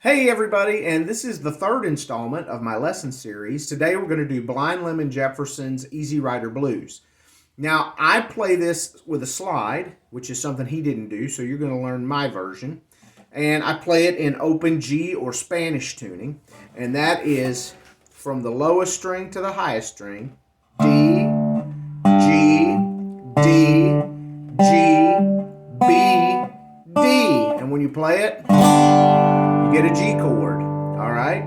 Hey everybody, and this is the third installment of my lesson series. Today we're going to do Blind Lemon Jefferson's Easy Rider Blues. Now, I play this with a slide, which is something he didn't do, so you're going to learn my version. And I play it in open G or Spanish tuning, and that is from the lowest string to the highest string. D, G, D, G, B, D. And when you play it, you get a G chord, all right?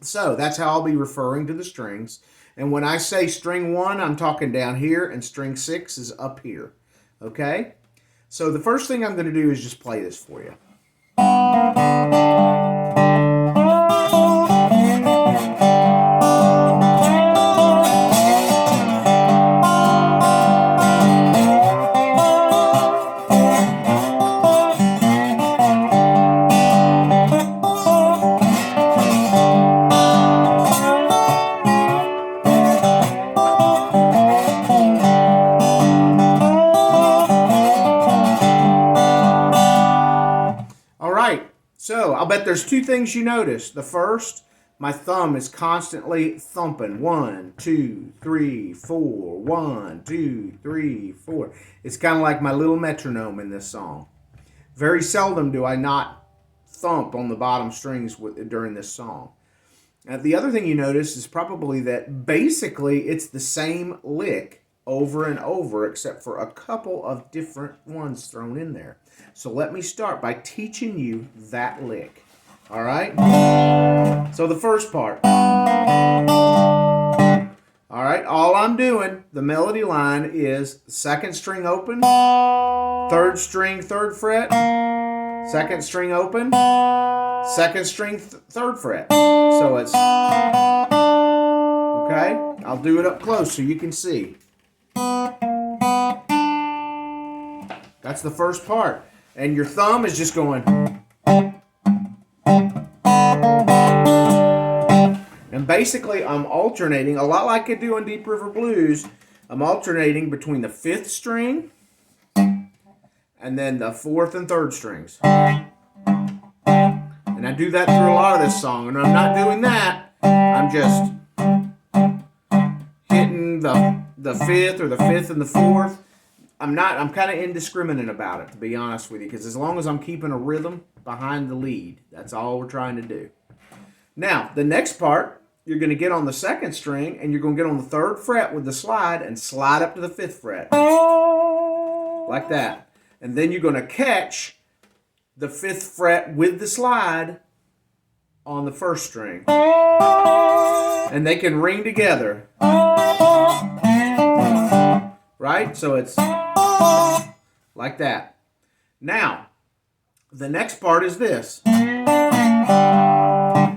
So that's how I'll be referring to the strings. And when I say string 1, I'm talking down here, and string 6 is up here, okay? So the first thing I'm going to do is just play this for you. So, I'll bet there's two things you notice. The first, my thumb is constantly thumping. 1, 2, 3, 4. 1, 2, 3, 4. It's kind of like my little metronome in this song. Very seldom do I not thump on the bottom strings during this song. Now, the other thing you notice is probably that basically it's the same lick over and over, except for a couple of different ones thrown in there. So let me start by teaching you that lick. All right? So the first part. All right, all I'm doing, the melody line is second string open, third string, third fret, second string open, second string, third fret. So it's, okay? I'll do it up close so you can see. That's the first part. And your thumb is just going. And basically, I'm alternating, a lot like I do in Deep River Blues, I'm alternating between the 5th string and then the 4th and 3rd strings. And I do that through a lot of this song. And I'm not doing that. I'm just hitting the 5th or the 5th and the 4th. I'm kind of indiscriminate about it, to be honest with you, because as long as I'm keeping a rhythm behind the lead, that's all we're trying to do. Now, the next part, you're going to get on the 2nd string, and you're going to get on the 3rd fret with the slide and slide up to the 5th fret. Like that. And then you're going to catch the 5th fret with the slide on the 1st string. And they can ring together. Right? So it's like that. Now, the next part is this.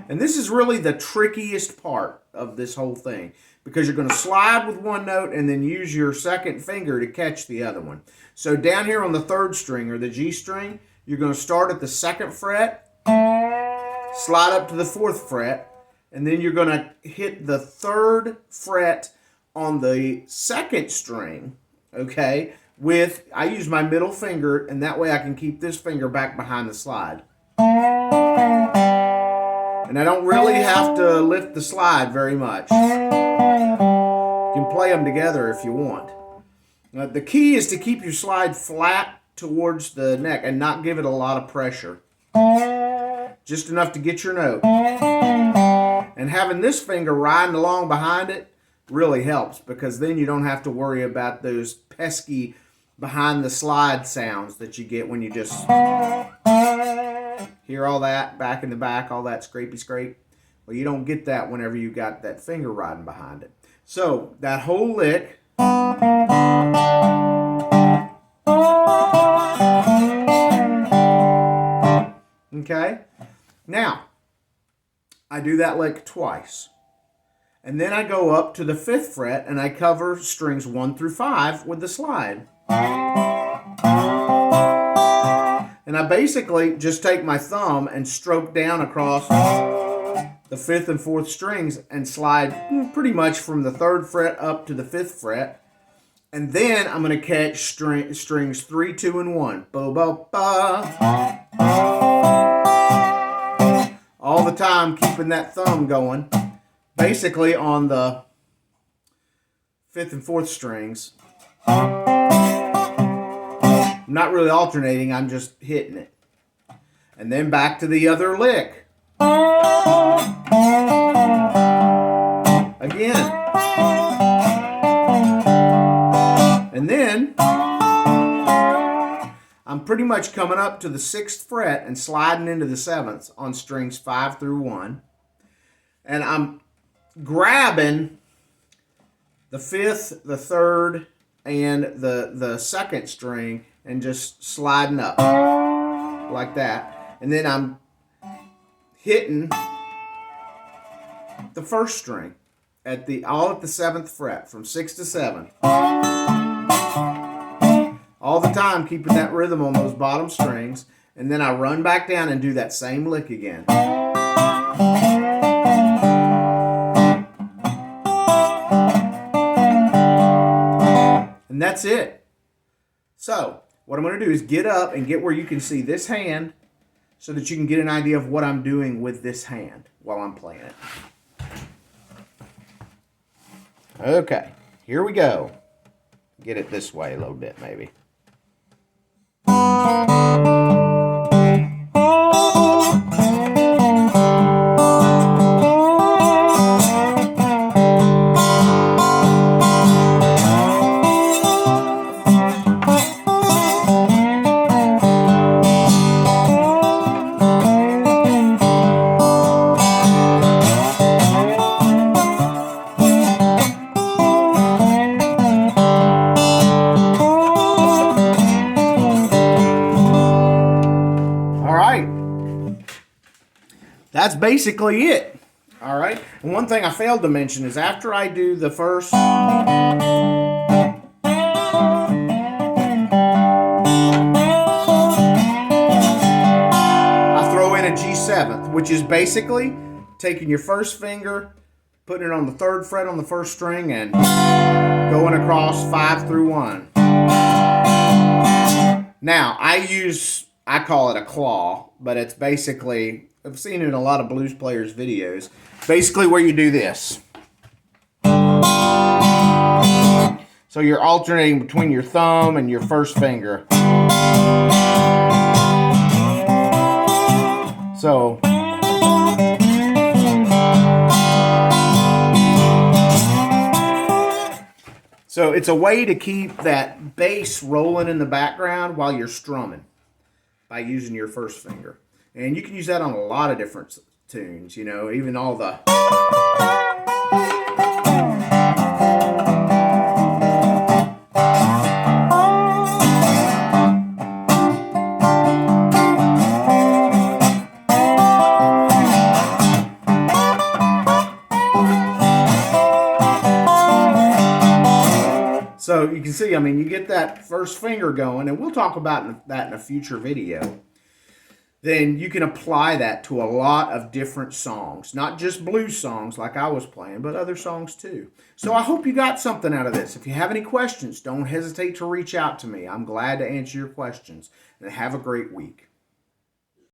And this is really the trickiest part of this whole thing, because you're going to slide with one note and then use your second finger to catch the other one. So down here on the 3rd string, or the G string, you're going to start at the 2nd fret, slide up to the 4th fret, and then you're going to hit the 3rd fret on the 2nd string, okay, I use my middle finger, and that way I can keep this finger back behind the slide. And I don't really have to lift the slide very much. You can play them together if you want. Now, the key is to keep your slide flat towards the neck and not give it a lot of pressure. Just enough to get your note. And having this finger riding along behind it really helps, because then you don't have to worry about those pesky behind the slide sounds that you get when you just hear all that back in the back, all that scrapey scrape. Well, you don't get that whenever you got that finger riding behind it. So that whole lick. Okay? Now, I do that lick twice. And then I go up to the 5th fret and I cover strings 1 through 5 with the slide. And I basically just take my thumb and stroke down across the 5th and 4th strings and slide pretty much from the 3rd fret up to the 5th fret. And then I'm going to catch strings 3, 2, and 1. Bo, bo, ba. the time keeping that thumb going, basically on the 5th and 4th strings. I'm not really alternating, I'm just hitting it. And then back to the other lick. Again. And then I'm pretty much coming up to the 6th fret and sliding into the 7th on strings 5 through 1. And I'm grabbing the 5th, the 3rd, and the 2nd string and just sliding up like that. And then I'm hitting the 1st string all at the 7th fret from 6 to 7. All the time keeping that rhythm on those bottom strings, and then I run back down and do that same lick again. And that's it. So what I'm going to do is get up and get where you can see this hand so that you can get an idea of what I'm doing with this hand while I'm playing it. Okay, here we go. Get it this way a little bit maybe. That's basically it. All right. And one thing I failed to mention is after I do the first, I throw in a G7th, which is basically taking your first finger, putting it on the 3rd fret on the 1st string, and going across 5 through 1. Now, I call it a claw, but it's basically, I've seen it in a lot of blues players' videos, basically where you do this. So you're alternating between your thumb and your 1st finger. So it's a way to keep that bass rolling in the background while you're strumming by using your 1st finger. And you can use that on a lot of different tunes, you know, even all the... So you can see, I mean, you get that 1st finger going, and we'll talk about that in a future video. Then you can apply that to a lot of different songs. Not just blues songs like I was playing, but other songs too. So I hope you got something out of this. If you have any questions, don't hesitate to reach out to me. I'm glad to answer your questions. And have a great week.